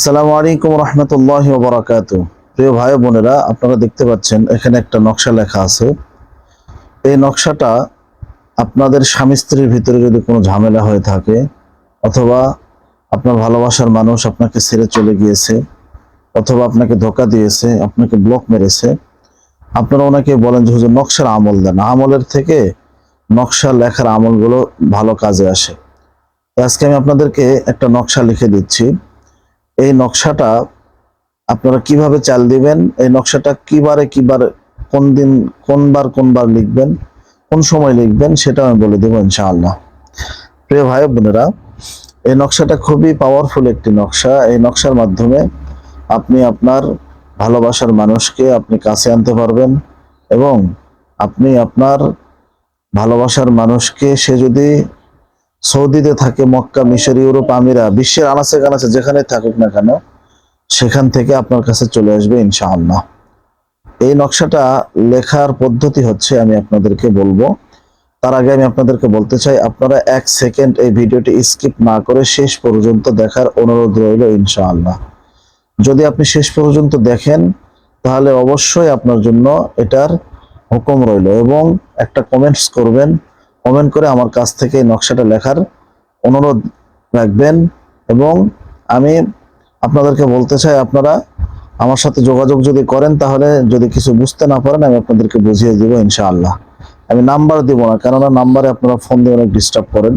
আসসালামু আলাইকুম রহমতুল্লাহি ওয়া বারাকাতুহু। প্রিয় ভাই বোনেরা, আপনারা দেখতে পাচ্ছেন এখানে একটা নকশা লেখা আছে। এই নকশাটা আপনাদের স্বামী স্ত্রীর ভিতরে যদি কোনো ঝামেলা হয়ে থাকে, অথবা আপনার ভালোবাসার মানুষ আপনাকে ছেড়ে চলে গিয়েছে, অথবা আপনাকে ধোঁকা দিয়েছে, আপনাকে ব্লক মেরেছে, আপনারা ওনাকে বলেন যে হুজুর নকশার আমল দেন। আমলের থেকে নকশা লেখার আমলগুলো ভালো কাজে আসে। তো আজকে আমি আপনাদেরকে একটা নকশা লিখে দিচ্ছি। এই নকশাটা আপনারা কিভাবে চাল দিবেন, এই নকশাটা কিবারে কোন দিন কোনবার লিখবেন, কোন সময় লিখবেন, সেটা আমি বলে দেবো ইনশাআল্লাহ। প্রিয় ভাই বোনেরা, এই নকশাটা খুবই পাওয়ারফুল একটি নকশা। এই নকশার মাধ্যমে আপনি আপনার ভালোবাসার মানুষকে আপনি কাছে আনতে পারবেন, এবং আপনি আপনার ভালোবাসার মানুষকে, সে যদি সৌদিতে থাকে, মক্কা, মিশর, ইউরোপ, আমিরা, বিশ্বের আনাচে কানাচে যেখানে থাকুক না কেন, সেখান থেকে আপনার কাছে চলে আসবে ইনশাআল্লাহ। এই নকশাটা লেখার পদ্ধতি হচ্ছে, আমি আপনাদেরকে বলবো। তার আগে আমি আপনাদেরকে বলতে চাই, আপনারা 1 সেকেন্ড এই ভিডিওটি স্কিপ না করে শেষ পর্যন্ত দেখার অনুরোধ রইল ইনশাআল্লাহ। যদি আপনি শেষ পর্যন্ত দেখেন, তাহলে অবশ্যই আপনার জন্য এটার হুকুম রইল, এবং একটা কমেন্টস করবেন। কমেন্ট করে আমার কাছ থেকে এই নকশাটা লেখার অনুরোধ রাখবেন। এবং আমি আপনাদেরকে বলতে চাই, আপনারা আমার সাথে যোগাযোগ যদি করেন, তাহলে যদি কিছু বুঝতে না পারেন আমি আপনাদেরকে বুঝিয়ে দিব ইনশাআল্লাহ। আমি নাম্বার দিব না, কেননা নাম্বারে আপনারা ফোন দিয়ে অনেক ডিস্টার্ব করেন।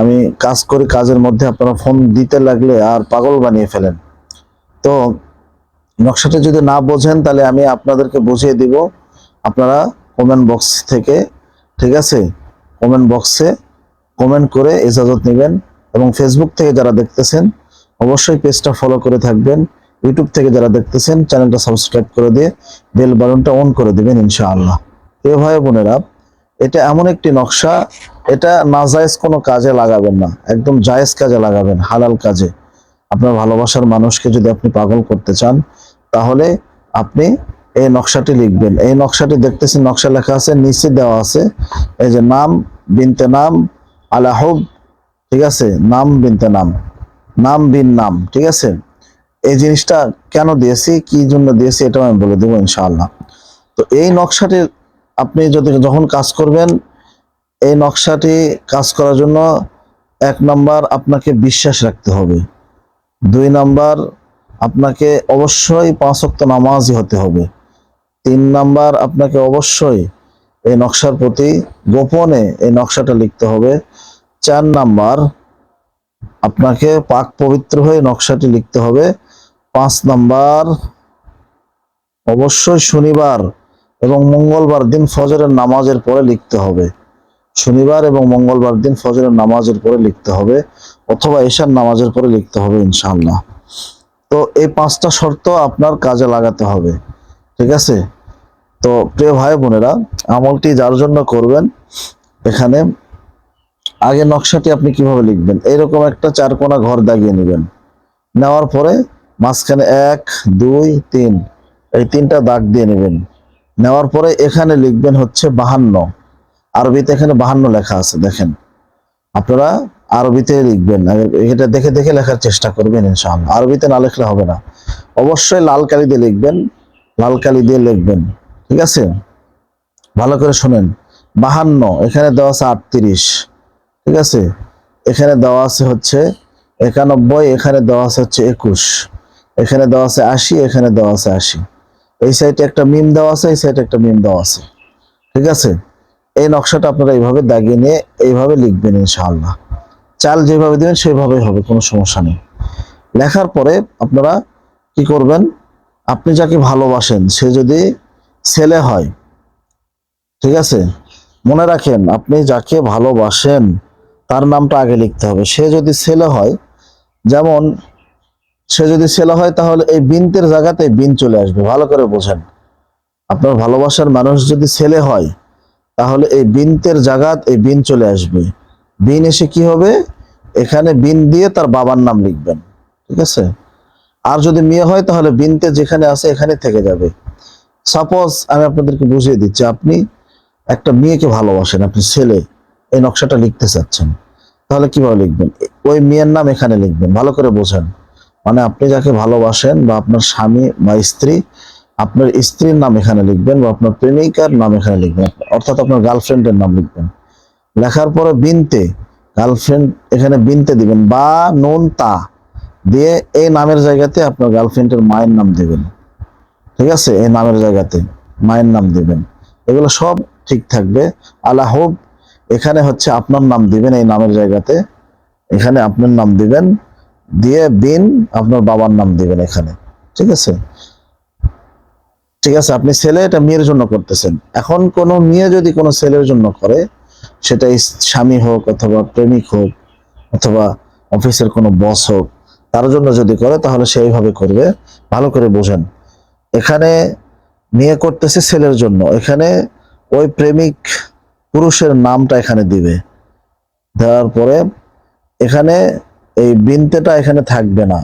আমি কাজ করি, কাজের মধ্যে আপনারা ফোন দিতে লাগলে আর পাগল বানিয়ে ফেলেন। তো নকশাটা যদি না বোঝেন, তাহলে আমি আপনাদেরকে বুঝিয়ে দিব। আপনারা কমেন্ট বক্স থেকে, ঠিক আছে, কমেন্ট বক্সে কমেন্ট করে ইজাজত নেবেন। এবং ফেসবুক থেকে যারা দেখতেছেন, অবশ্যই পেজটা ফলো করে থাকবেন। ইউটিউব থেকে যারা দেখতেছেন, চ্যানেলটা সাবস্ক্রাইব করে দিয়ে বেল বাটনটা অন করে দিবেন ইনশাআল্লাহ। প্রিয় ভাই বোনেরা, এটা এমন একটি নকশা, এটা নাজায়েজ কোনো কাজে লাগাবেন না, একদম জায়েজ কাজে লাগাবেন, হালাল কাজে। আপনার ভালোবাসার মানুষকে যদি আপনি পাগল করতে চান, তাহলে আপনি এই নকশাটি লিখবেন। এই নকশাটি দেখতেছেন, নকশা লেখা আছে, নিচে দেওয়া আছে এই যে নাম বিনতে নাম আলাহুব, ঠিক আছে, নাম বিনতে নাম, নাম বিন নাম, ঠিক আছে। এই জিনিসটা কেন দিয়েছি, কি জন্য দিয়েছি, এটাও আমি বলে দেবো ইনশাআল্লাহ। তো এই নকশাটি আপনি যখন কাজ করবেন, এই নকশাটি কাজ করার জন্য 1 নাম্বার আপনাকে বিশ্বাস রাখতে হবে। 2 নাম্বার আপনাকে অবশ্যই 5 ওয়াক্ত নামাজি হতে হবে। 3 নাম্বার আপনাকে অবশ্যই এই নকশার প্রতি গোপনে এই নকশাটা লিখতে হবে। 4 নাম্বার আপনাকে পাক পবিত্র হয়ে নকশাটি লিখতে হবে। 5 নাম্বার অবশ্যই শনিবার এবং মঙ্গলবার দিন ফজরের নামাজের পরে লিখতে হবে। শনিবার এবং মঙ্গলবার দিন ফজরের নামাজের পরে লিখতে হবে, অথবা এশার নামাজের পরে লিখতে হবে ইনশাআল্লাহ। তো এই 5টা শর্ত আপনার কাজে লাগাতে হবে, ঠিক আছে। তো প্রিয় ভাই বোনেরা, আমলটি যার জন্য করবেন, এখানে আগে নকশাটি আপনি কিভাবে লিখবেন, এরকম একটা 4 কোণা ঘর দাগিয়ে নেবেন। নেওয়ার পরে মাঝখানে 1 2 3 এই 3টা দাগ দিয়ে নেবেন। নেওয়ার পরে এখানে লিখবেন হচ্ছে 52। আরবিতে এখানে 52 লেখা আছে, দেখেন। আপনারা আরবিতে লিখবেন, এটা দেখে দেখে লেখার চেষ্টা করবেন ইনশাআল্লাহ। আরবিতে না লিখলে হবে না, অবশ্যই লাল কালি দিয়ে লিখবেন, লাল কালি দিয়ে লিখবেন, ঠিক আছে। ভালো করে শুনেন, 52, এখানে দেওয়া আছে 38, ঠিক আছে। এখানে দেওয়া আছে হচ্ছে 91, এখানে দেওয়া আছে হচ্ছে 21, এখানে দেওয়া আছে 80, এখানে দেওয়া আছে 80। এই সাইডে একটা মিম দেওয়া আছে, এই সাইডে একটা মিম দেওয়া আছে, ঠিক আছে। এই নকশাটা আপনারা এইভাবে দাগিয়ে নিয়ে এইভাবে লিখবেন ইনশাআল্লাহ। চাল যেভাবে দিবেন সেভাবেই হবে, কোনো সমস্যা নেই। লেখার পরে আপনারা কি করবেন, আপনি যাকে ভালোবাসেন, সে যদি ছেলে হয়, ঠিক আছে, মনে রাখেন, আপনি যাকে ভালোবাসেন তার নামটা আগে লিখতে হবে। সে যদি ছেলে হয়, যেমন সে যদি ছেলে হয়, তাহলে এই বিনতের জায়গাতে বিন চলে আসবে। ভালো করে বোঝেন, আপনার ভালোবাসার মানুষ যদি ছেলে হয়, তাহলে এই বিনতের জায়গাত এই বিন চলে আসবে। বিন এসে কি হবে, এখানে বিন দিয়ে তার বাবার নাম লিখবেন, ঠিক আছে। আর যদি মেয়ে হয়, তাহলে বিনতে যেখানে আছে এখানে থেকে যাবে। সাপোজ আমি আপনাদেরকে বুঝিয়ে দিচ্ছি, আপনি একটা মেয়েকে ভালোবাসেন, আপনি ছেলে, এই নকশাটা লিখতে চাচ্ছেন, তাহলে কিভাবে লিখবেন, ওই মেয়ের নাম এখানে লিখবেন। ভালো করে বোঝেন, মানে আপনি যাকে ভালোবাসেন বা আপনার স্বামী বা স্ত্রী, আপনার স্ত্রীর নাম এখানে লিখবেন বা আপনার প্রেমিকার নাম এখানে লিখবেন, অর্থাৎ আপনার গার্লফ্রেন্ডের নাম লিখবেন। লেখার পরে বিনতে, গার্লফ্রেন্ড এখানে বিনতে দিবেন, বা নুন তা দিয়ে এই নামের জায়গাতে আপনার গার্লফ্রেন্ডের মায়ের নাম দিবেন। ঠিক আছে, এই নামের জায়গাতে মায়ের নাম দিবেন। এগুলো সব ঠিক থাকবে। আলাহব এখানে হচ্ছে আপনার নাম দিবেন এই নামের জায়গাতে, এখানে আপনার নাম দিবেন, দিয়ে বিন আপনার বাবার নাম দিবেন এখানে। ঠিক আছে, ঠিক আছে। আপনি ছেলে, এটা মেয়ের জন্য করতেছেন। এখন কোন মেয়ে যদি কোনো ছেলের জন্য করে, সেটা স্বামী হোক অথবা প্রেমিক হোক অথবা অফিসের কোনো বস হোক, তার জন্য যদি করে তাহলে সে এইভাবে করবে। ভালো করে বোঝেন, এখানে মেয়ে করতেছে ছেলের জন্য, এখানে ওই প্রেমিক পুরুষের নামটা এখানে দিবে। দেওয়ার পরে এখানে এই বিনতেটা এখানে থাকবে না,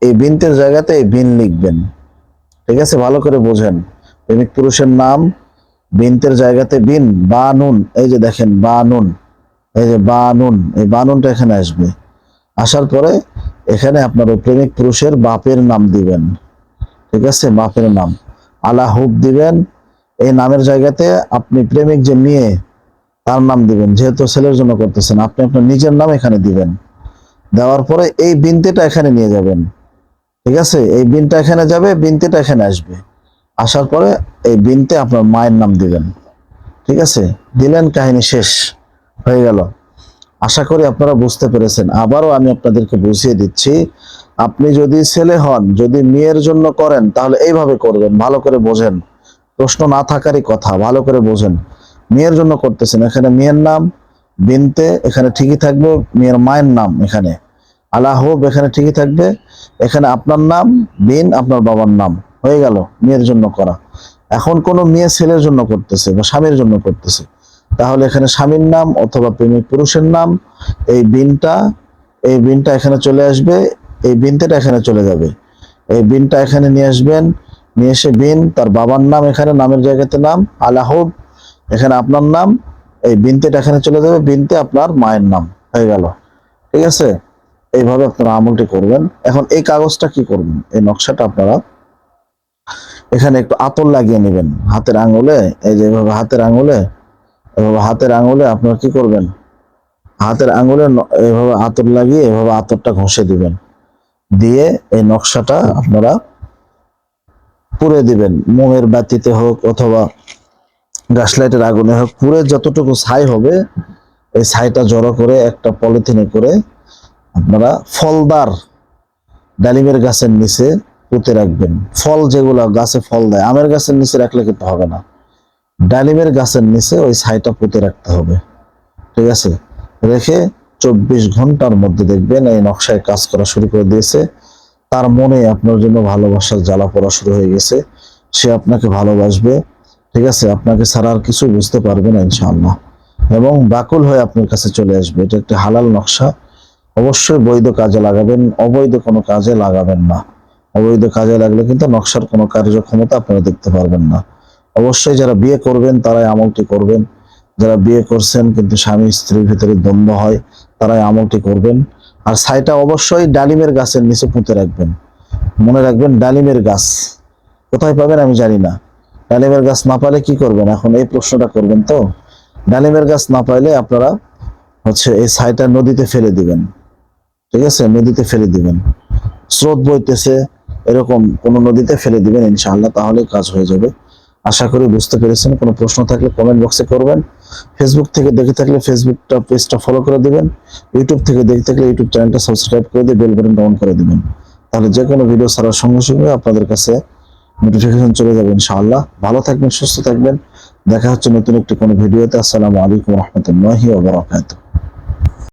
এই বিনতের জায়গাতে এই বিন লিখবেন। ঠিক আছে, ভালো করে বোঝেন। প্রেমিক পুরুষের নাম, বিনতের জায়গাতে বিন, বা নুন, এই যে দেখেন বা নুন, এই যে বা নুন, এই বা নুনটা এখানে আসবে। আসার পরে এখানে আপনার ওই প্রেমিক পুরুষের বাপের নাম দিবেন। ঠিক আছে, বাপের নাম আলাহুব দিবেন। এই নামের জায়গাতে আপনি প্রেমিক যে মেয়ে তার নাম দিবেন, যেহেতু ছেলের জন্য করতেছেন আপনি আপনার নিজের নাম এখানে দিবেন। দেওয়ার পরে এই বিনতেটা এখানে নিয়ে যাবেন। ঠিক আছে, এই বিনটা এখানে যাবে, বিনতেটা এখানে আসবে। আসার পরে এই বিনতে আপনার মায়ের নাম দিবেন। ঠিক আছে, দিলেন, কাহিনী শেষ হয়ে গেল। আশা করি আপনারা বুঝতে পেরেছেন। আবারও আমি আপনাদেরকে বুঝিয়ে দিচ্ছি, আপনি যদি ছেলে হন, যদি মেয়ের জন্য করেন তাহলে এইভাবে করবেন। ভালো করে বোঝেন, প্রশ্ন না থাকারই কথা, ভালো করে বোঝেন। মেয়ের জন্য করতেছেন, এখানে মেয়ের নাম বিনতে এখানে ঠিকই থাকবে, মেয়ের মায়ের নাম এখানে আলাহব এখানে ঠিকই থাকবে, এখানে আপনার নাম বিন আপনার বাবার নাম, হয়ে গেল মেয়ের জন্য করা। এখন কোন মেয়ে ছেলের জন্য করতেছে বা স্বামীর জন্য করতেছে, তাহলে এখানে স্বামীর নাম অথবা প্রেমিক পুরুষের নাম, এই বিনটা, এই বিনটা এখানে চলে আসবে, এই বিনতেটা এখানে চলে যাবে। এই বিনটা এখানে নিয়ে আসবেন, নিয়ে এসে বিন তার বাবার নাম, এখানে নামের জায়গাতে নাম আলাহব, এখানে আপনার নাম, এই বিনতেটা এখানে চলে যাবে, বিনতে আপনার মায়ের নাম, হয়ে গেল। ঠিক আছে, এইভাবে আপনারা আমলটি করবেন। এখন এই কাগজটা কি করবেন, এই নকশাটা আপনারা এখানে একটু আতর লাগিয়ে নেবেন হাতের আঙুলে, এই যে এভাবে হাতের আঙুলে, এভাবে হাতের আঙুলে আপনারা কি করবেন, হাতের আঙুলে এভাবে আতর লাগিয়ে এভাবে আতরটা ঘষে দিবেন। দিয়ে এই নকশাটা আপনারা পুড়ে দিবেন, মোমের বাতিতে হোক অথবা গাছ লাইটের আগুনে হোক, পুড়ে যতটুকু ছাই হবে এই ছাইটা জড়ো করে একটা পলিথিনে করে আপনারা ফলদার ডালিমের গাছের নিচে পুঁতে রাখবেন। ফল যেগুলো গাছে ফল দেয়, আমের গাছের নিচে রাখলে কিন্তু হবে না, ডালিমের গাছের নিচে ওই ছাইটা পুঁতে রাখতে হবে। ঠিক আছে, রেখে 24 ঘন্টার মধ্যে দেখবেন এই নকশায় কাজ করা শুরু করে দিয়েছে। তার মনে আপনার জন্য ভালোবাসার জ্বালা পড়া শুরু হয়ে গেছে, সে আপনাকে ভালোবাসবে। ঠিক আছে, আপনাকে ছাড়া আর কিছু বুঝতে পারবে না ইনশাআল্লাহ, এবং বাকুল হয়ে আপনার কাছে চলে আসবে। এটা একটা হালাল নকশা, অবশ্যই বৈধ কাজে লাগাবেন, অবৈধ কোনো কাজে লাগাবেন না। অবৈধ কাজে লাগলে কিন্তু নকশার কোনো কার্যক্ষমতা আপনারা দেখতে পারবেন না। অবশ্যই যারা বিয়ে করবেন তারাই আমলটি করবেন, যারা বিয়ে করছেন কিন্তু স্বামী স্ত্রীর ভিতরে দ্বন্দ্ব হয় তারাই আমলটি করবেন। আর ছাইটা অবশ্যই ডালিমের গাছের নিচে পুঁতে রাখবেন। মনে রাখবেন, ডালিমের গাছ কোথায় পাবেন আমি জানি না, ডালিমের গাছ না পাইলে কি করবেন, এখন এই প্রশ্নটা করবেন। তো ডালিমের গাছ না পাইলে আপনারা হচ্ছে এই ছাইটা নদীতে ফেলে দিবেন। ঠিক আছে, নদীতে ফেলে দিবেন, স্রোত বইতেছে এরকম কোন নদীতে ফেলে দিবেন ইনশাআল্লাহ, তাহলে কাজ হয়ে যাবে। আশা করি বুঝতে পেরেছেন। কোনো প্রশ্ন থাকলে কমেন্ট বক্সে করবেন। ফেসবুক থেকে দেখে থাকলে ফেসবুকটা পেজটা ফলো করে দিবেন, ইউটিউব থেকে দেখে থাকলে ইউটিউব চ্যানেলটা সাবস্ক্রাইব করে দিয়ে বেল বাটনটা অন করে দিবেন, তাহলে যে কোনো ভিডিও ছাড়ার সঙ্গে সঙ্গে আপনাদের কাছে নোটিফিকেশন চলে যাবে ইনশাআল্লাহ। ভালো থাকবেন, সুস্থ থাকবেন, দেখা হচ্ছে নতুন একটি কোনো ভিডিওতে। আসসালামু আলাইকুম রহমতুল্লাহি ওয়া বারাকাতুহু।